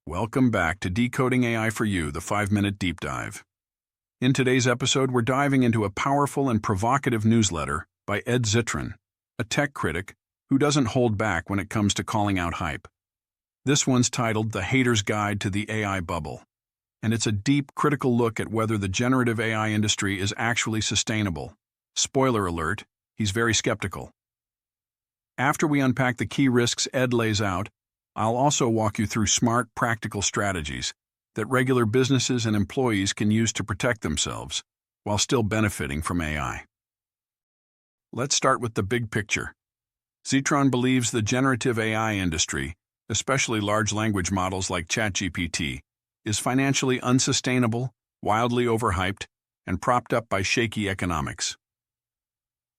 Welcome back to Decoding AI for You, the 5-minute deep dive. In today's episode, we're diving into a powerful and provocative newsletter by Ed Zitron, a tech critic who doesn't hold back when it comes to calling out hype. This one's titled The Hater's Guide to the AI Bubble, and it's a deep, critical look at whether the generative AI industry is actually sustainable. Spoiler alert, he's very skeptical. After we unpack the key risks Ed lays out, I'll also walk you through smart, practical strategies that regular businesses and employees can use to protect themselves while still benefiting from AI. Let's start with the big picture. Zitron believes the generative AI industry, especially large language models like ChatGPT, is financially unsustainable, wildly overhyped, and propped up by shaky economics.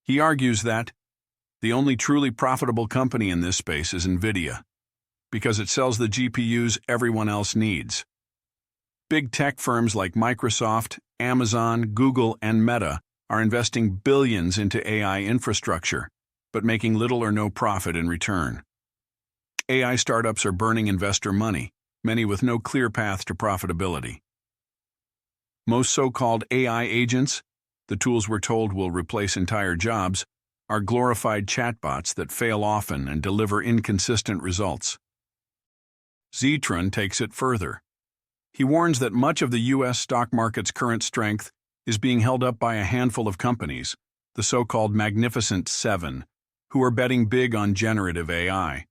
He argues that the only truly profitable company in this space is NVIDIA, because it sells the GPUs everyone else needs. Big tech firms like Microsoft, Amazon, Google, and Meta are investing billions into AI infrastructure, but making little or no profit in return. AI startups are burning investor money, many with no clear path to profitability. Most so-called AI agents, the tools we're told will replace entire jobs, are glorified chatbots that fail often and deliver inconsistent results. Zitron takes it further. He warns that much of the U.S. stock market's current strength is being held up by a handful of companies, the so-called Magnificent Seven, who are betting big on generative AI.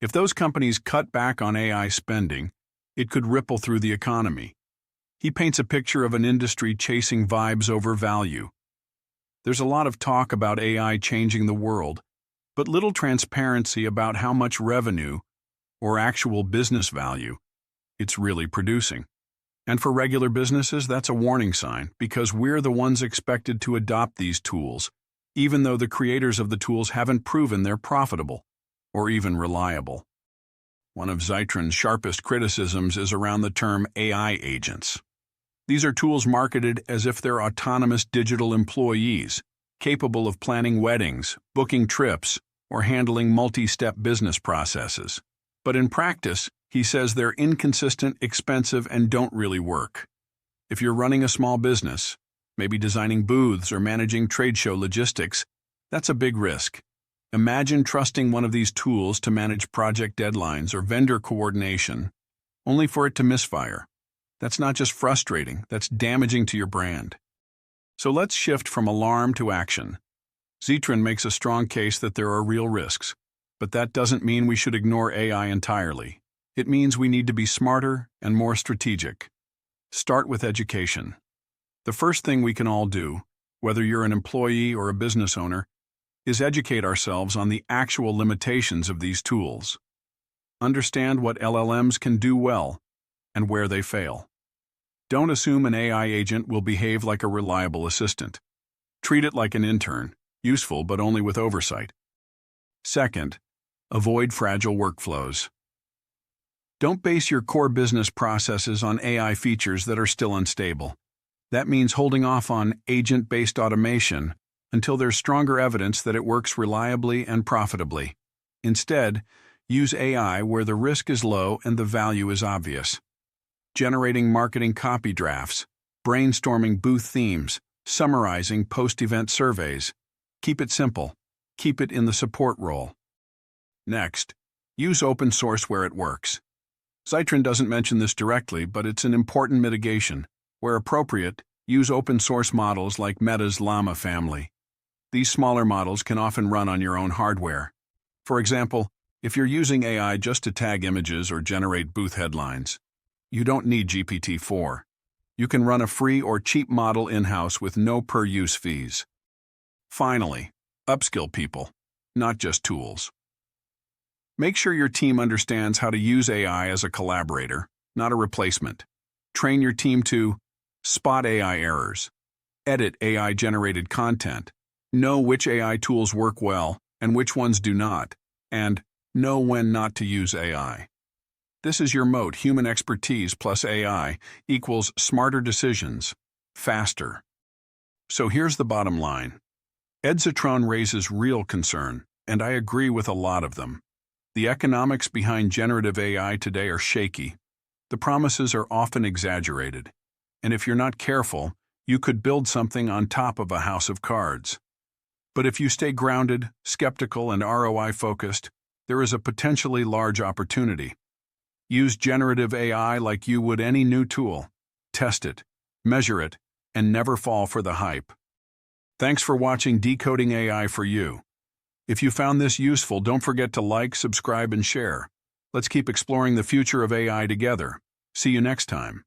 If those companies cut back on AI spending, it could ripple through the economy. He paints a picture of an industry chasing vibes over value. There's a lot of talk about AI changing the world, but little transparency about how much revenue or actual business value it's really producing. And for regular businesses, that's a warning sign, because we're the ones expected to adopt these tools, even though the creators of the tools haven't proven they're profitable or even reliable. One of Zitron's sharpest criticisms is around the term AI agents. These are tools marketed as if they're autonomous digital employees, capable of planning weddings, booking trips, or handling multi-step business processes. But in practice, he says they're inconsistent, expensive, and don't really work. If you're running a small business, maybe designing booths or managing trade show logistics, that's a big risk. Imagine trusting one of these tools to manage project deadlines or vendor coordination, only for it to misfire. That's not just frustrating, that's damaging to your brand. So let's shift from alarm to action. Zitron makes a strong case that there are real risks, but that doesn't mean we should ignore AI entirely. It means we need to be smarter and more strategic. Start with education. The first thing we can all do, whether you're an employee or a business owner, is educate ourselves on the actual limitations of these tools. Understand what LLMs can do well and where they fail. Don't assume an AI agent will behave like a reliable assistant. Treat it like an intern, useful but only with oversight. Second, avoid fragile workflows. Don't base your core business processes on AI features that are still unstable. That means holding off on agent-based automation until there's stronger evidence that it works reliably and profitably. Instead, use AI where the risk is low and the value is obvious. Generating marketing copy drafts, brainstorming booth themes, summarizing post-event surveys. Keep it simple. Keep it in the support role. Next, use open source where it works. Zitron doesn't mention this directly, but it's an important mitigation. Where appropriate, use open source models like Meta's Llama family. These smaller models can often run on your own hardware. For example, if you're using AI just to tag images or generate booth headlines, you don't need GPT-4. You can run a free or cheap model in-house with no per-use fees. Finally, upskill people, not just tools. Make sure your team understands how to use AI as a collaborator, not a replacement. Train your team to spot AI errors, edit AI-generated content, know which AI tools work well and which ones do not, and know when not to use AI. This is your moat. Human expertise plus AI equals smarter decisions, faster. So here's the bottom line. Ed Zitron raises real concern, and I agree with a lot of them. The economics behind generative AI today are shaky, The promises are often exaggerated, and if you're not careful, you could build something on top of a house of cards. But if you stay grounded, skeptical, and ROI-focused, there is a potentially large opportunity. Use generative AI like you would any new tool. Test it, measure it, and never fall for the hype. Thanks for watching Decoding AI for You. If you found this useful, don't forget to like, subscribe, and share. Let's keep exploring the future of AI together. See you next time.